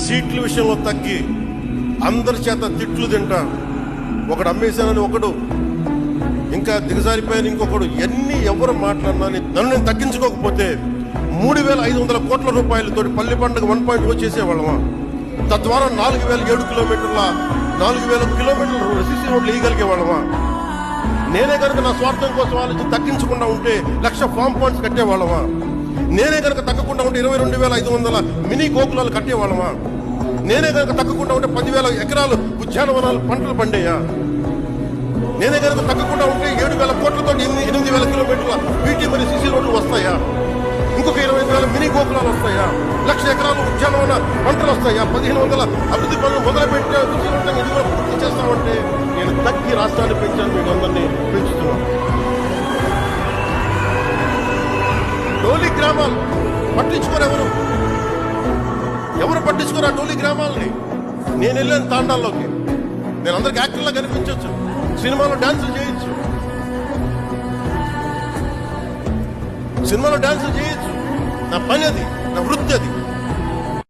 సీట్ల విషయంలో తగ్గి అందరి చేత తిట్లు తింటా, ఒకడు అమ్మేశానని ఒకడు, ఇంకా దిగజారిపోయాను ఇంకొకడు, ఎన్ని ఎవరు మాట్లాడినా నన్ను నేను తగ్గించుకోకపోతే 3,500 కోట్ల రూపాయలతోటి పల్లె పండుగ 1.0 చేసేవాళ్ళమా? తద్వారా 4,007 కిలోమీటర్ల 4,000 కిలోమీటర్ల రెసిసి రోడ్లు వేయగలిగే వాళ్ళమా? నేనే కనుక నా స్వార్థం కోసం ఆలోచించి తగ్గించకుండా ఉంటే 1,00,000 ఫామ్ పాయింట్స్ కట్టేవాళ్ళమా? నేనే కనుక తగ్గకుండా ఉంటే 22,500 మినీ గోకులాలు కట్టేవాళ్ళమా? నేనే కనుక తగ్గకుండా ఉంటే 10,000 ఎకరాలు ఉద్యానవనాలు పంటలు పండేయా? నేనే కనుక తగ్గకుండా ఉంటే 7,000 కోట్లతో 8,000 కిలోమీటర్ల బీటీ మరియు సిసి రోడ్లు వస్తాయా? ఇంకొక 25,000 మినీ గోకులాలు వస్తాయా? 1,00,000 ఎకరాలు ఉద్యానవన పంటలు వస్తాయా? 1,500 అభివృద్ధి పనులు మొదలుపెట్టే ఇది కూడా పూర్తి చేస్తామంటే నేను తగ్గి రాష్ట్రాన్ని పెంచాను, మీకు అందరినీ పెంచుతున్నాను. డోలీ గ్రామాలు పట్టించుకోరు, ఎవరు పట్టించుకోరు ఆ డోలీ గ్రామాలని. నేను వెళ్ళాను తాండాల్లోకి, నేను అందరికి యాక్టర్లా కనిపించవచ్చు, సినిమాలో డాన్సులు చేయొచ్చు, నా పని అది, నా వృత్తి అది.